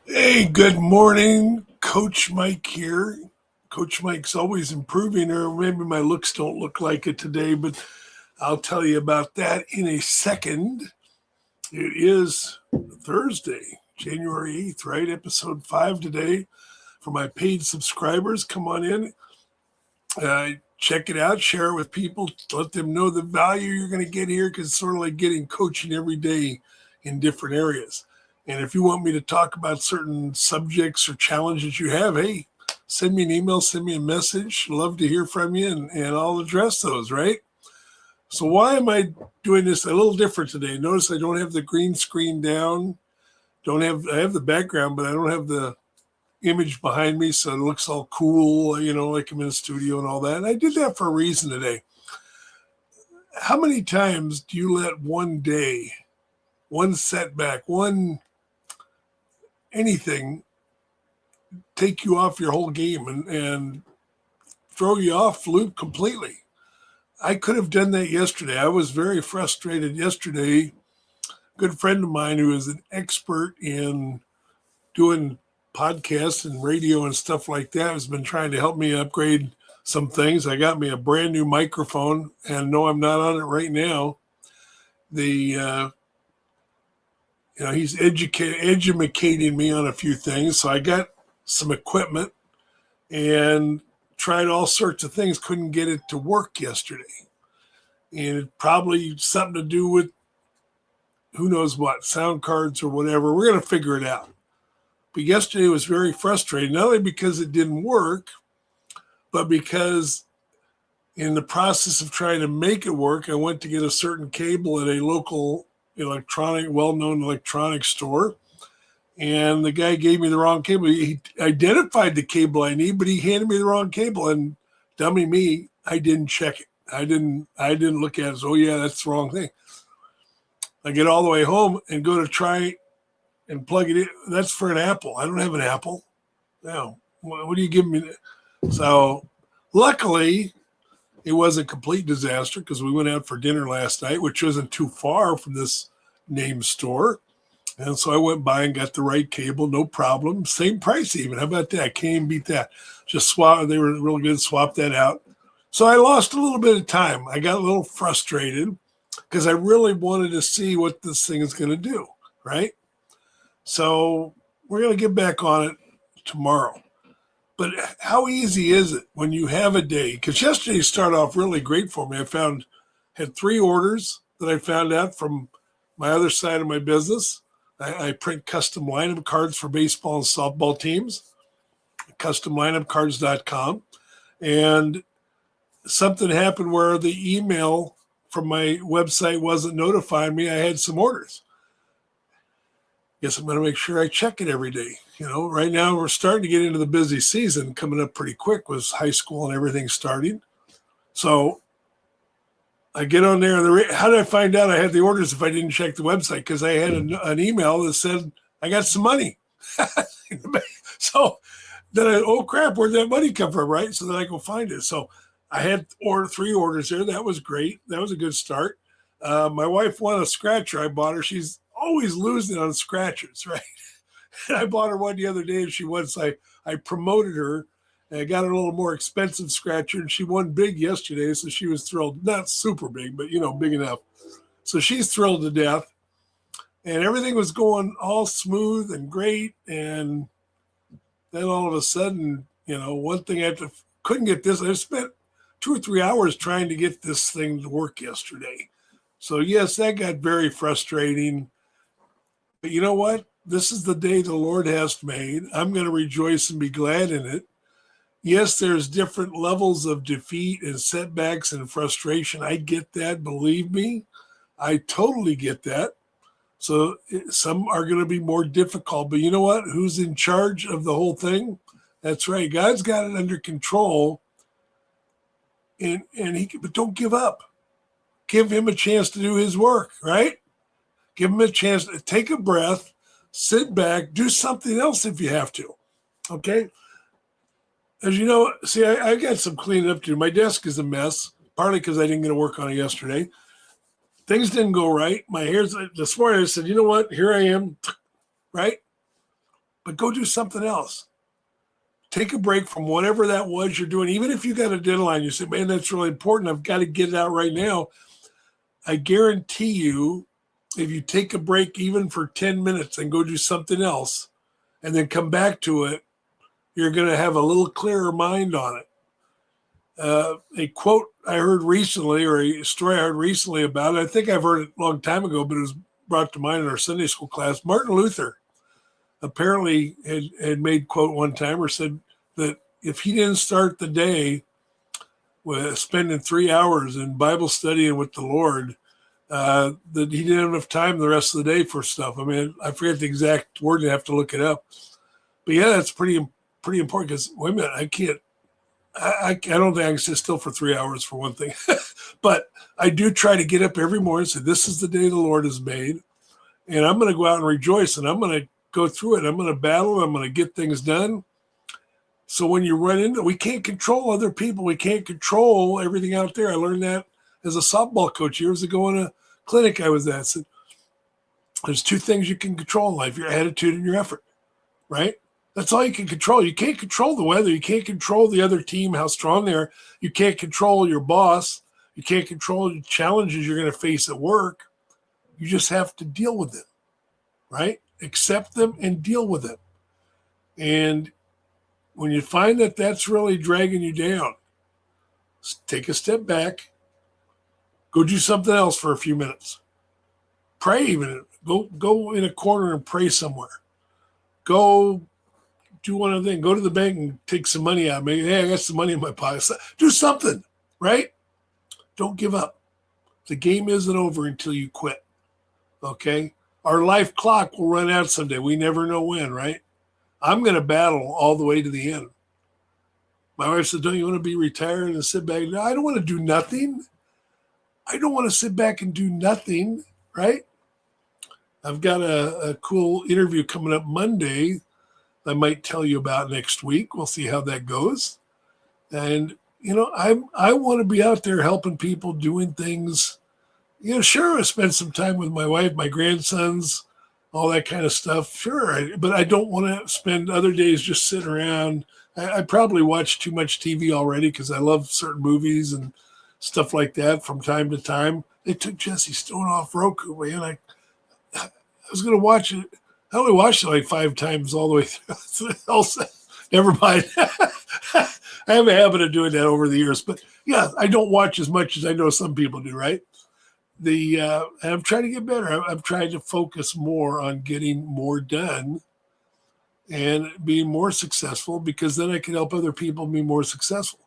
Hey, good morning. Coach Mike here. Coach Mike's always improving, or maybe my looks don't look like it today, but I'll tell you about that in a second. It is Thursday, January 8th, right? Episode 5 today. For my paid subscribers, come on in, check it out, share it with people, let them know the value you're going to get here because it's sort of like getting coaching every day in different areas. And if you want me to talk about certain subjects or challenges you have, hey, send me an email, send me a message. Love to hear from you, and I'll address those, right? So, why am I doing this a little different today? Notice I don't have the green screen down. I have the background, but I don't have the image behind me, so it looks all cool, like I'm in a studio and all that. And I did that for a reason today. How many times do you let one day, one setback, one anything take you off your whole game and throw you off loop completely? I could have done that yesterday. I was very frustrated yesterday. A good friend of mine who is an expert in doing podcasts and radio and stuff like that has been trying to help me upgrade some things. I got me a brand new microphone, and no, I'm not on it right now. He's educating me on a few things. So I got some equipment and tried all sorts of things. Couldn't get it to work yesterday, and it probably something to do with who knows what, sound cards or whatever. We're going to figure it out. But yesterday was very frustrating, not only because it didn't work, but because in the process of trying to make it work, I went to get a certain cable at a local well-known electronics store. And the guy gave me the wrong cable. He identified the cable I need, but he handed me the wrong cable. And dummy me, I didn't check it. I didn't look at it. So, oh yeah, that's the wrong thing. I get all the way home and go to try and plug it in. That's for an Apple. I don't have an Apple. No. What are you giving me? So luckily, it was a complete disaster because we went out for dinner last night, which wasn't too far from this name store. And so I went by and got the right cable, no problem. Same price even. How about that? Can't even beat that. Just swap. They were real good. Swap that out. So I lost a little bit of time. I got a little frustrated because I really wanted to see what this thing is going to do, right? So we're going to get back on it tomorrow. But how easy is it when you have a day? Because yesterday started off really great for me. Had 3 orders that I found out from my other side of my business. I print custom lineup cards for baseball and softball teams, customlineupcards.com. And something happened where the email from my website wasn't notifying me I had some orders. Guess I'm going to make sure I check it every day. Right now we're starting to get into the busy season coming up pretty quick with high school and everything starting. So I get on there. How did I find out I had the orders if I didn't check the website? Because I had an email that said I got some money. So then oh crap, where'd that money come from, right? So then I go find it. So I had 3 orders there. That was great. That was a good start. My wife won a scratcher I bought her. She's always losing on scratchers, right? And I bought her one the other day, and she won. So I promoted her, and I got her a little more expensive scratcher, and she won big yesterday, so she was thrilled. Not super big, but big enough. So she's thrilled to death, and everything was going all smooth and great. And then all of a sudden, one thing couldn't get this. I spent 2 or 3 hours trying to get this thing to work yesterday. So yes, that got very frustrating. But you know what? This is the day the Lord has made. I'm going to rejoice and be glad in it. Yes, there's different levels of defeat and setbacks and frustration. I get that. Believe me, I totally get that. So some are going to be more difficult. But you know what? Who's in charge of the whole thing? That's right. God's got it under control. But don't give up. Give him a chance to do his work, right? Give him a chance to take a breath, sit back, do something else if you have to. Okay? As you know, see, I got some cleaning up to do. My desk is a mess, partly because I didn't get to work on it yesterday. Things didn't go right. My hair's this morning. I said, you know what? Here I am, right? but go do something else. Take a break from whatever that was you're doing. Even if you got a deadline, you say, man, that's really important. I've got to get it out right now. I guarantee you, if you take a break even for 10 minutes and go do something else and then come back to it, you're going to have a little clearer mind on it. A quote I heard recently, or a story I heard recently about it, I think I've heard it a long time ago, but it was brought to mind in our Sunday school class. Martin Luther apparently had made quote one time, or said that if he didn't start the day with spending 3 hours in Bible study and with the Lord, that he didn't have enough time the rest of the day for stuff. I mean, I forget the exact word, you have to look it up. But yeah, that's pretty important, because wait a minute, I don't think I can sit still for 3 hours for one thing. But I do try to get up every morning and say, this is the day the Lord has made, and I'm going to go out and rejoice, and I'm going to go through it. I'm going to battle. I'm going to get things done. So when you run into, we can't control other people. We can't control everything out there. I learned that as a softball coach years ago in a clinic I was at. I said, there's two things you can control in life: your attitude and your effort, right? That's all you can control. You can't control the weather. You can't control the other team, how strong they are. You can't control your boss. You can't control the challenges you're going to face at work. You just have to deal with them, right? Accept them and deal with them. And when you find that that's really dragging you down, take a step back, go do something else for a few minutes. Pray even. Go in a corner and pray somewhere. Go do one other thing. Go to the bank and take some money out. Maybe, hey, I got some money in my pocket. Do something, right? Don't give up. The game isn't over until you quit, okay? Our life clock will run out someday. We never know when, right? I'm going to battle all the way to the end. My wife said, don't you want to be retired and sit back? No, I don't want to do nothing. I don't want to sit back and do nothing, right? I've got a cool interview coming up Monday I might tell you about next week. We'll see how that goes. And, you know, I want to be out there helping people, doing things. You know, sure, I spend some time with my wife, my grandsons, all that kind of stuff. Sure, but I don't want to spend other days just sitting around. I probably watch too much TV already because I love certain movies and stuff like that from time to time. They took Jesse Stone off Roku, man. I was going to watch it. I only watched it like 5 times all the way through. Also, never mind. I have a habit of doing that over the years. But yeah, I don't watch as much as I know some people do, right? I'm trying to get better. I'm trying to focus more on getting more done and being more successful, because then I can help other people be more successful.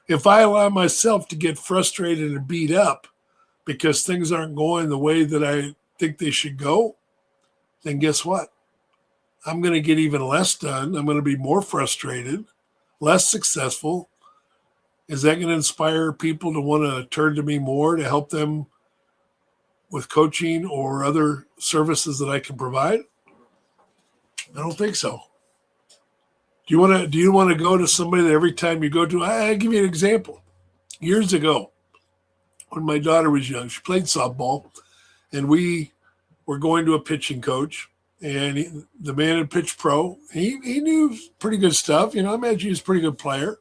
If I allow myself to get frustrated and beat up because things aren't going the way that I think they should go, then guess what? I'm going to get even less done. I'm going to be more frustrated, less successful. Is that going to inspire people to want to turn to me more to help them with coaching or other services that I can provide? I don't think so. Do you want to go to somebody that every time you go to, I'll give you an example. Years ago, when my daughter was young, she played softball, and we were going to a pitching coach, and the man had pitched pro. He knew pretty good stuff. You know, I imagine he was a pretty good player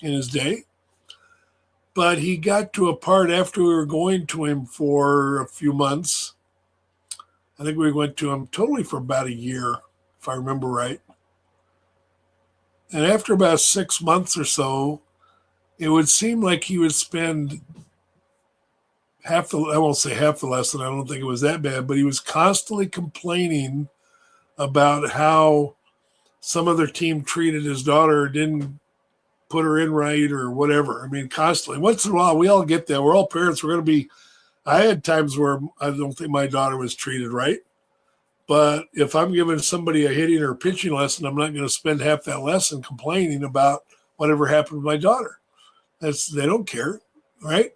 in his day. But he got to a part after we were going to him for a few months. I think we went to him totally for about a year, if I remember right. And after about 6 months or so, it would seem like he would spend I won't say half the lesson. I don't think it was that bad, but he was constantly complaining about how some other team treated his daughter, didn't put her in right or whatever. I mean, constantly. Once in a while, we all get that. We're all parents. We're going to be, I had times where I don't think my daughter was treated right. But if I'm giving somebody a hitting or pitching lesson, I'm not going to spend half that lesson complaining about whatever happened to my daughter. They don't care, right?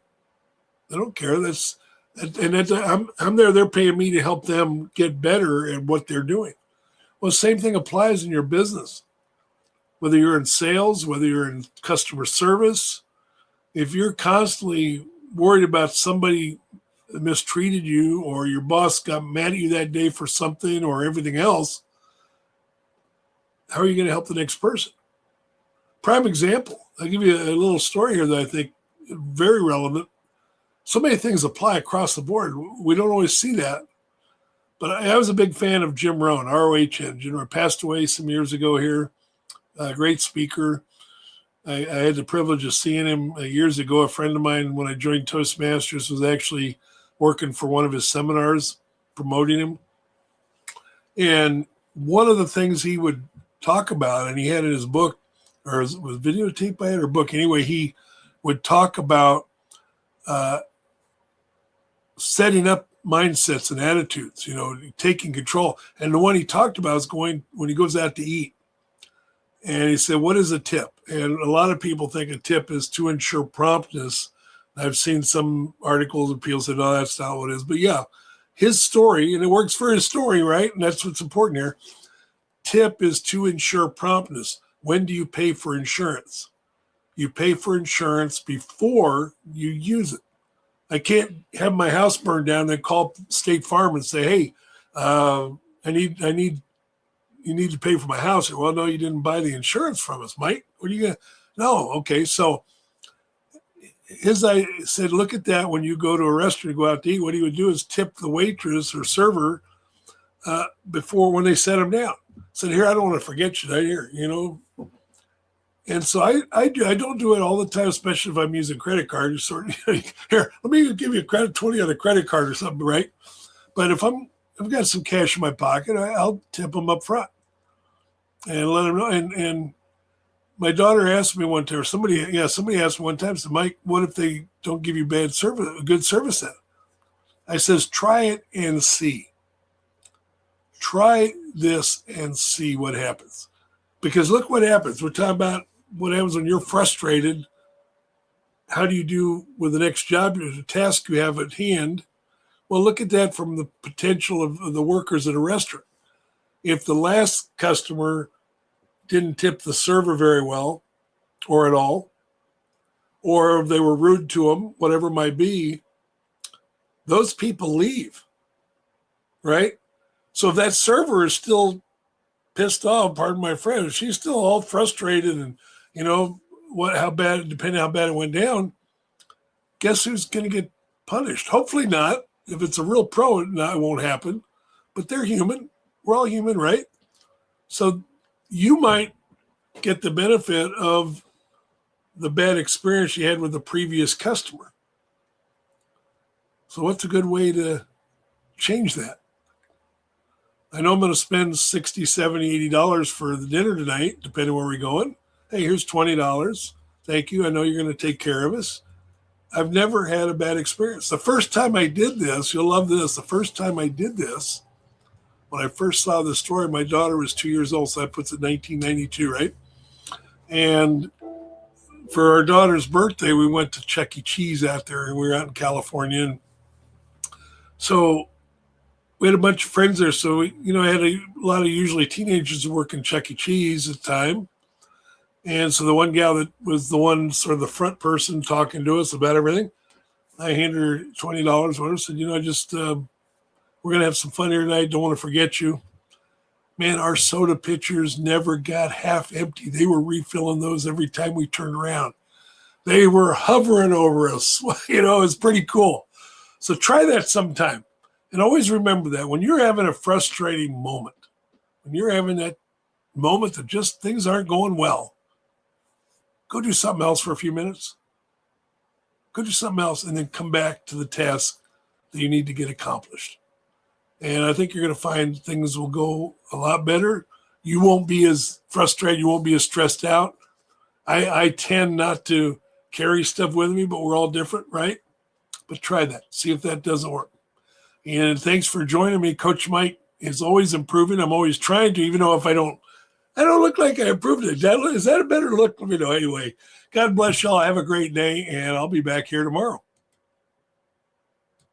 They don't care. I'm there. They're paying me to help them get better at what they're doing. Well, the same thing applies in your business. Whether you're in sales, whether you're in customer service, if you're constantly worried about somebody that mistreated you, or your boss got mad at you that day for something, or everything else, how are you going to help the next person? Prime example. I'll give you a little story here that I think is very relevant. So many things apply across the board. We don't always see that. But I was a big fan of Jim Rohn, ROH Engine, who passed away some years ago here. A great speaker. I had the privilege of seeing him years ago. A friend of mine, when I joined Toastmasters, was actually working for one of his seminars, promoting him. And one of the things he would talk about, and he had in his book, or was videotaped by it or book, anyway, he would talk about setting up mindsets and attitudes, taking control. And the one he talked about is when he goes out to eat. And he said, what is a tip? And a lot of people think a tip is to ensure promptness. I've seen some articles and people say, no, that's not what it is. But yeah, his story, and it works for his story, right? And that's what's important here. Tip is to ensure promptness. When do you pay for insurance? You pay for insurance before you use it. I can't have my house burned down and then call State Farm and say, hey, you need to pay for my house. Well, no, you didn't buy the insurance from us, Mike. What are you going to? No. Okay. So I said, look at that. When you go to a restaurant, go out to eat, what he would do is tip the waitress or server before when they set him down. Said, here, I don't want to forget you right here, And so I don't do it all the time, especially if I'm using credit card. You sort of, here, let me give you a credit 20 on a credit card or something, right? But if I've got some cash in my pocket, I'll tip them up front and let them know. And my daughter asked me one time, or somebody asked me one time, said, Mike, what if they don't give you good service then? I says, try it and see. Try this and see what happens. Because look what happens. We're talking about what happens when you're frustrated. How do you do with the next job, the task you have at hand? Well, look at that from the potential of the workers at a restaurant. If the last customer didn't tip the server very well or at all, or if they were rude to them, whatever it might be, those people leave, right? So if that server is still pissed off, pardon my French, she's still all frustrated and, depending how bad it went down, guess who's going to get punished? Hopefully not. If it's a real pro, it won't happen. But they're human. We're all human, right? So you might get the benefit of the bad experience you had with the previous customer. So what's a good way to change that? I know I'm going to spend $60, $70, $80 for the dinner tonight, depending where we're going. Hey, here's $20. Thank you. I know you're going to take care of us. I've never had a bad experience. The first time I did this, you'll love this. The first time I did this, when I first saw the story, my daughter was 2 years old, so that puts it 1992, right? And for our daughter's birthday, we went to Chuck E. Cheese out there, and we were out in California. And so we had a bunch of friends there. So, I had a lot of usually teenagers who work in Chuck E. Cheese at the time. And so the one gal that was the one sort of the front person talking to us about everything, I handed her $20, whatever, said, we're going to have some fun here tonight. Don't want to forget you. Man, our soda pitchers never got half empty. They were refilling those every time we turned around. They were hovering over us. It's pretty cool. So try that sometime. And always remember that when you're having a frustrating moment, when you're having that moment that just things aren't going well, go do something else for a few minutes. Go do something else and then come back to the task that you need to get accomplished. And I think you're going to find things will go a lot better. You won't be as frustrated. You won't be as stressed out. I tend not to carry stuff with me, but we're all different, right? But try that. See if that doesn't work. And thanks for joining me. Coach Mike is always improving. I'm always trying to, even though if I don't look like I improved it. Is that a better look? Let me know. Anyway, God bless y'all. Have a great day, and I'll be back here tomorrow.